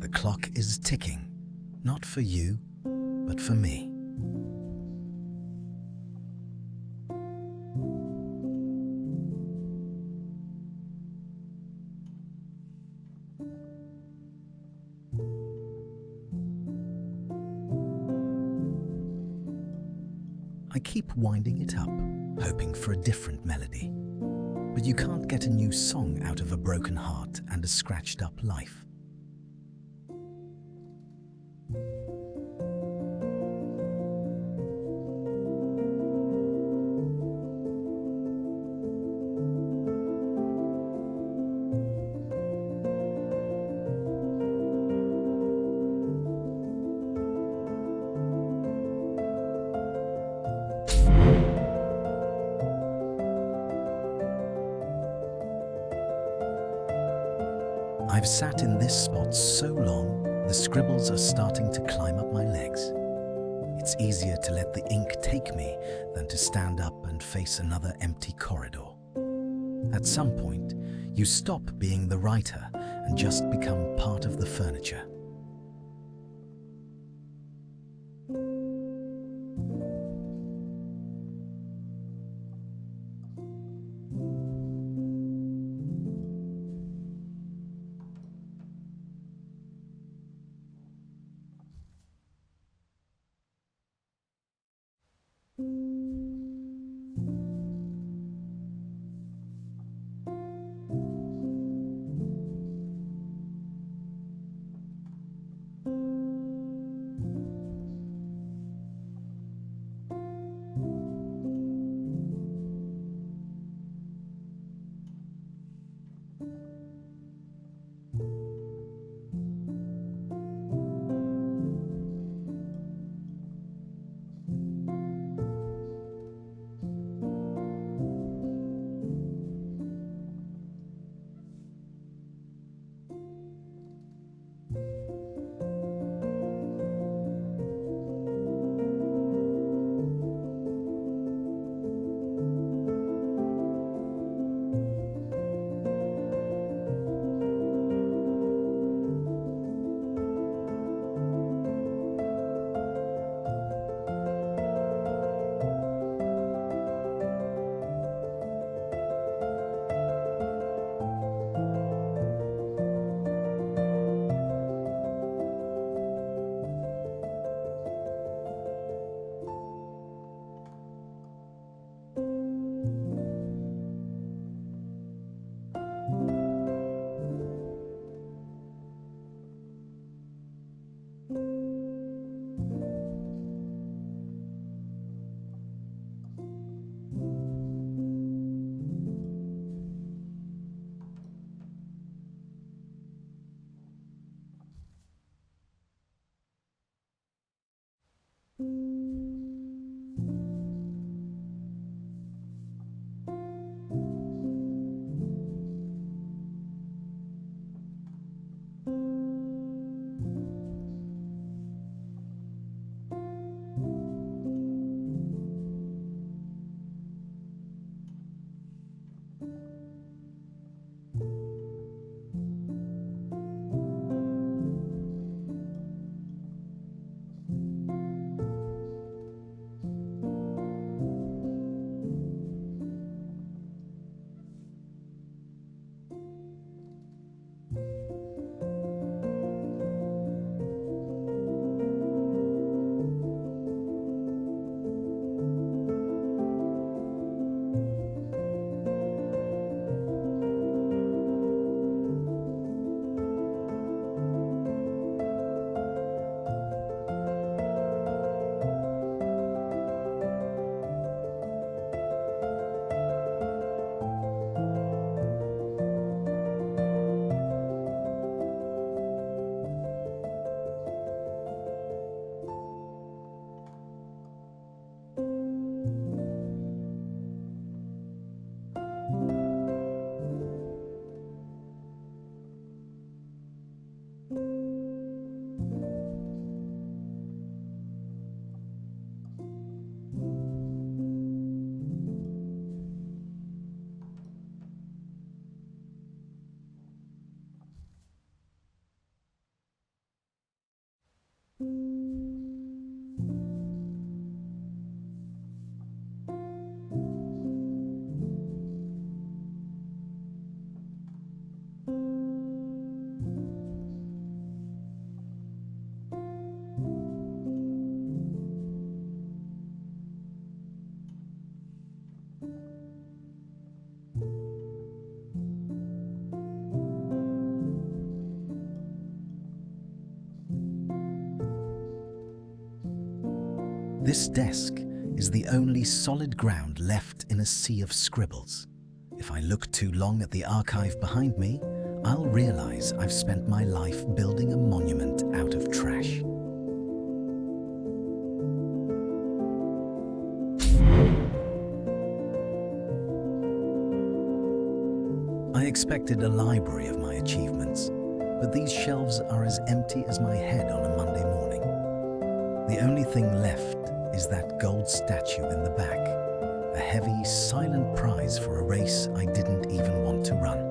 The clock is ticking, not for you, but for me. I keep winding it up, hoping for a different melody. But you can't get a new song out of a broken heart and a scratched up life. I've sat in this spot so long, the scribbles are starting to climb up my legs. It's easier to let the ink take me than to stand up and face another empty corridor. At some point, you stop being the writer and just become part of the furniture. This desk is the only solid ground left in a sea of scribbles. If I look too long at the archive behind me, I'll realize I've spent my life building a monument out of trash. I expected a library of my achievements, but these shelves are as empty as my head on a Monday morning. The only thing left is that gold statue in the back, a heavy, silent prize for a race I didn't even want to run.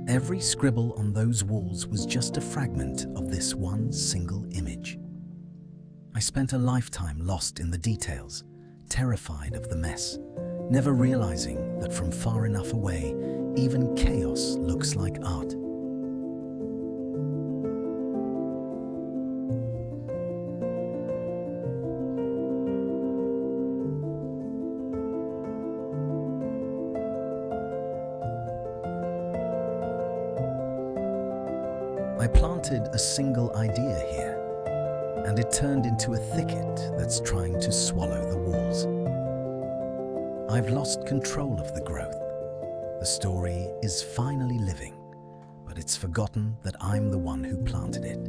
Every scribble on those walls was just a fragment of this one single image. I spent a lifetime lost in the details, terrified of the mess, never realizing that from far enough away, even chaos looks like art. I planted a single idea here, and it turned into a thicket that's trying to swallow the walls. I've lost control of the growth. The story is finally living, but it's forgotten that I'm the one who planted it.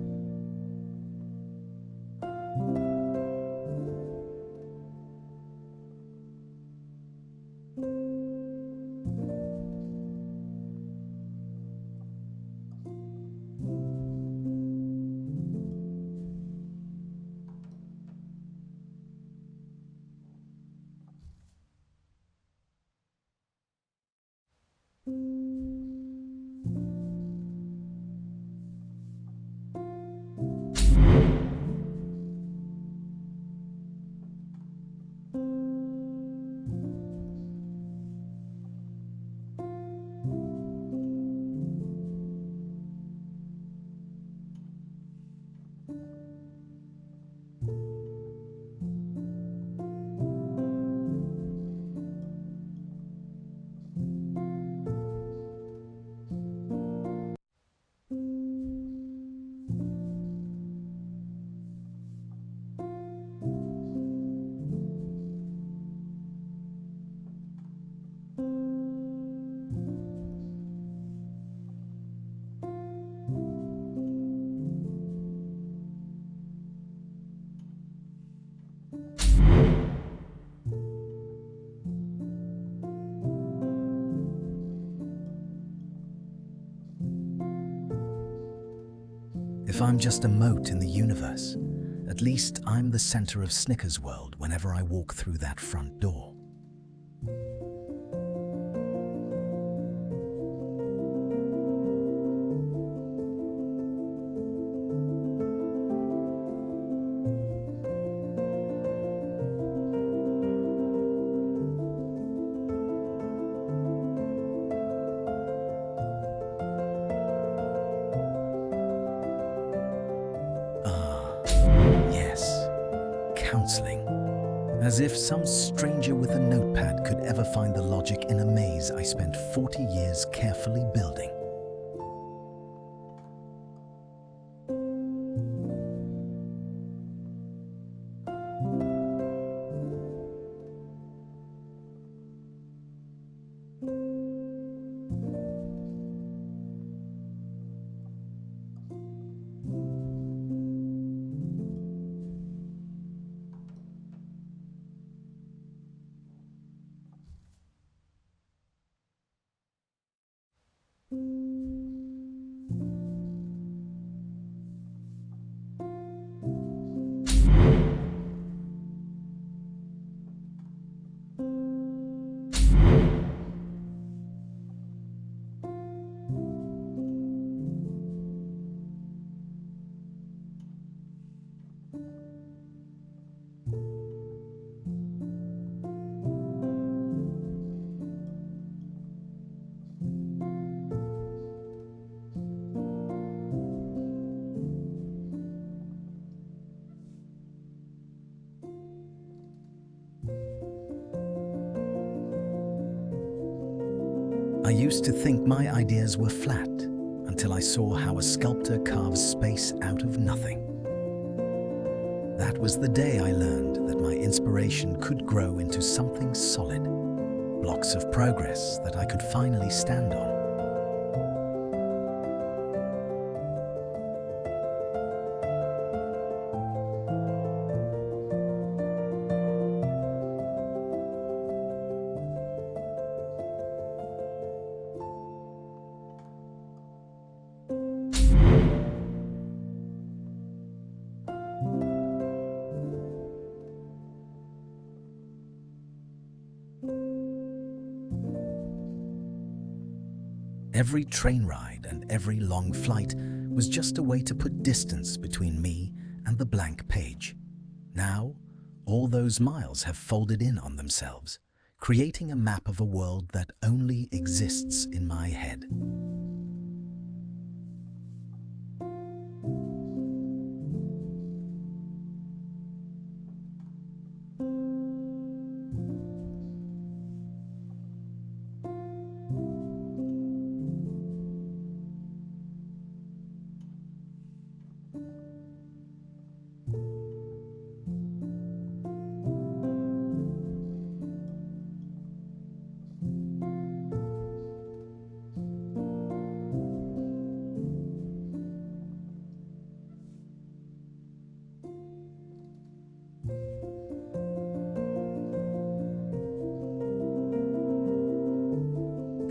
If I'm just a mote in the universe, at least I'm the center of Snickers' world whenever I walk through that front door. Yes, counseling. As if some stranger with a notepad could ever find the logic in a maze I spent 40 years carefully building. I used to think my ideas were flat until I saw how a sculptor carves space out of nothing. That was the day I learned that my inspiration could grow into something solid, blocks of progress that I could finally stand on. Every train ride and every long flight was just a way to put distance between me and the blank page. Now, all those miles have folded in on themselves, creating a map of a world that only exists in my head.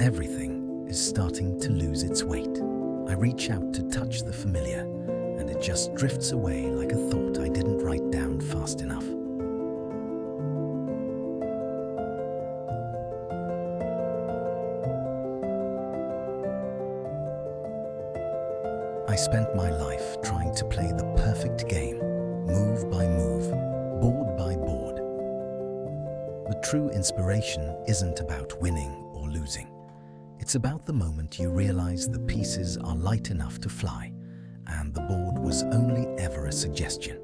Everything is starting to lose its weight. I reach out to touch the familiar, and it just drifts away like a thought I didn't write down fast enough. I spent my life trying to play the perfect game, move by move, board by board. But true inspiration isn't about winning or losing. It's about the moment you realize the pieces are light enough to fly, and the board was only ever a suggestion.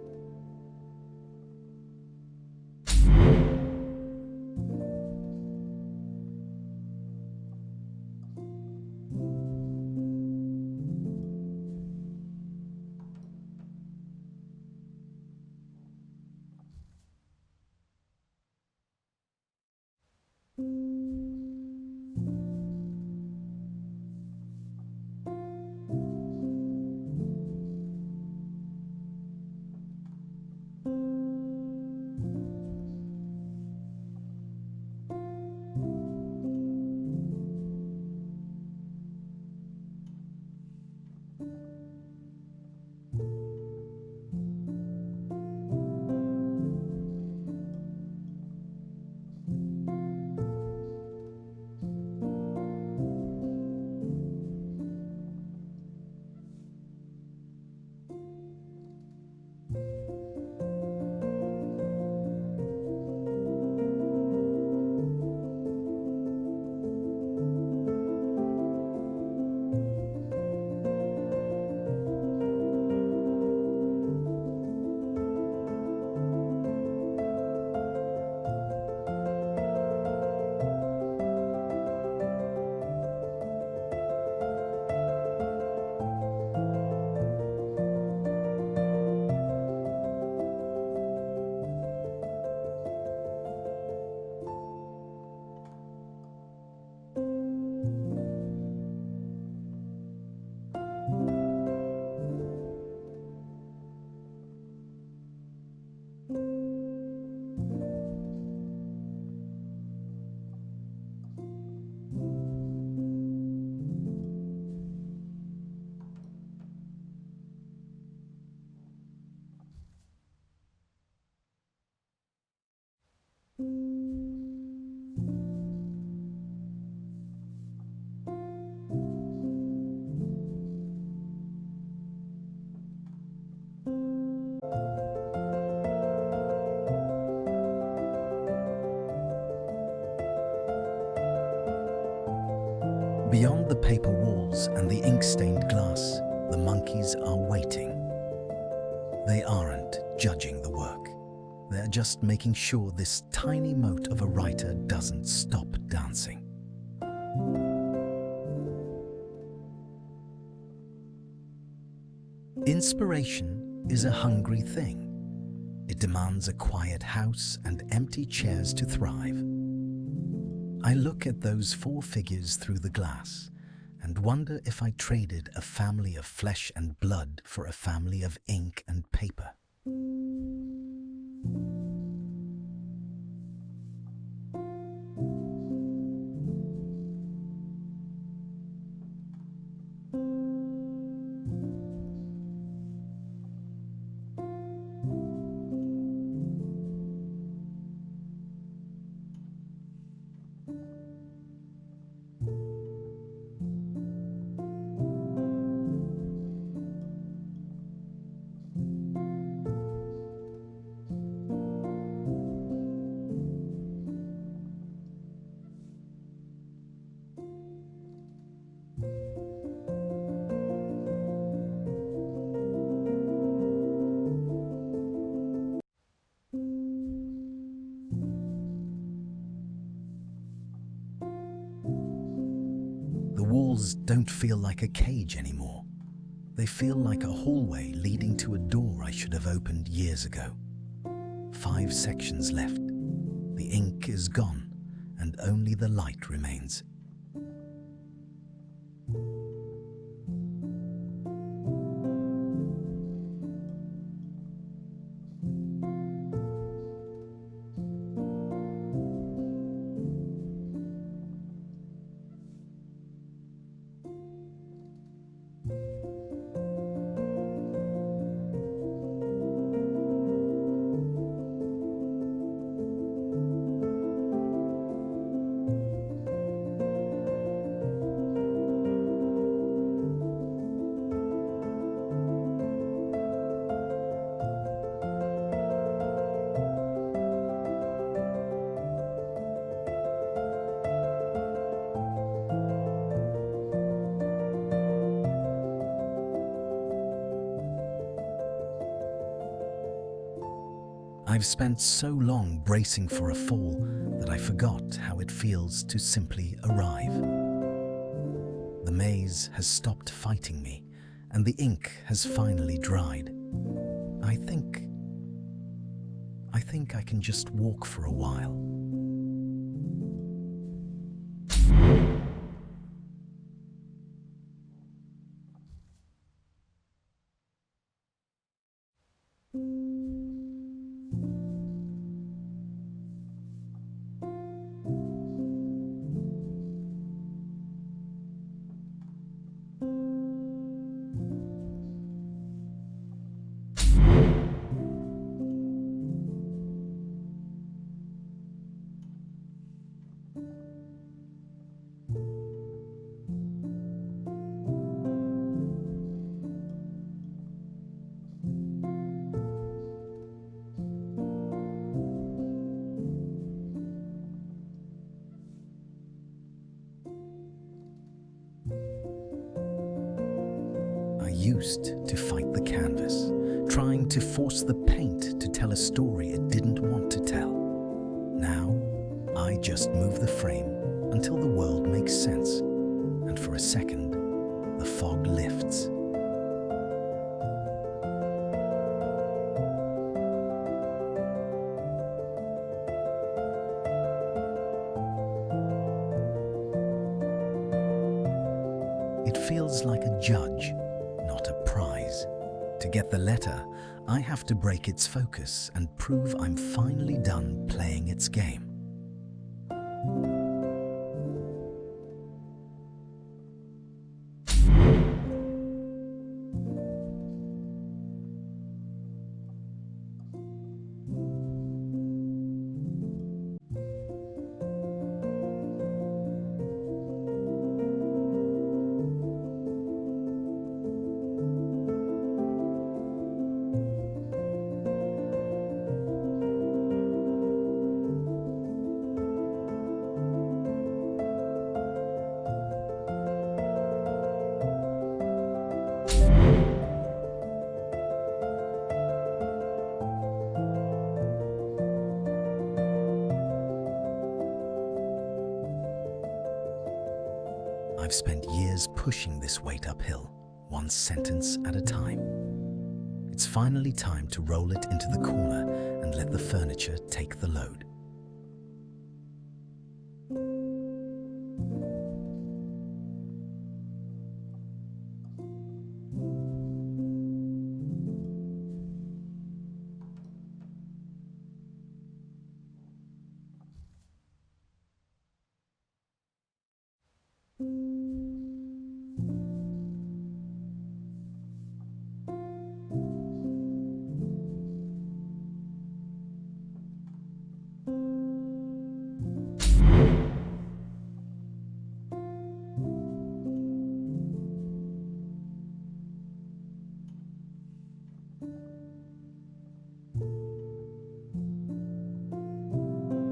Beyond the paper walls and the ink-stained glass, the monkeys are waiting. They aren't judging the work. They're just making sure this tiny mote of a writer doesn't stop dancing. Inspiration is a hungry thing. It demands a quiet house and empty chairs to thrive. I look at those 4 figures through the glass and wonder if I traded a family of flesh and blood for a family of ink and paper. The walls don't feel like a cage anymore. They feel like a hallway leading to a door I should have opened years ago. 5 sections left. The ink is gone, and only the light remains. I've spent so long bracing for a fall that I forgot how it feels to simply arrive. The maze has stopped fighting me, and the ink has finally dried. I think I can just walk for a while. I used to fight the canvas, trying to force the paint to tell a story it didn't want to tell. Now, I just move the frame until the world makes sense, and for a second, the fog lifts. It feels like a judge, not a prize. To get the letter, I have to break its focus and prove I'm finally done playing its game. I've spent years pushing this weight uphill, one sentence at a time. It's finally time to roll it into the corner and let the furniture take the load.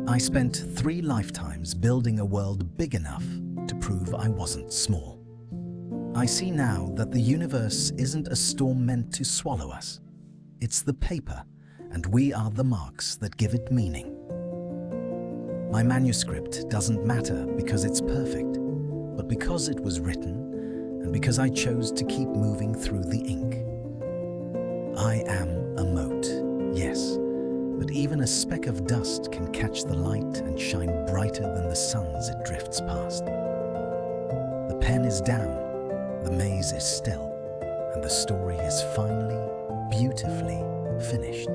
I spent 3 lifetimes building a world big enough to prove I wasn't small. I see now that the universe isn't a storm meant to swallow us. It's the paper, and we are the marks that give it meaning. My manuscript doesn't matter because it's perfect, but because it was written, and because I chose to keep moving through the ink. I am a mote, yes. But even a speck of dust can catch the light and shine brighter than the suns it drifts past. The pen is down, the maze is still, and the story is finally, beautifully finished.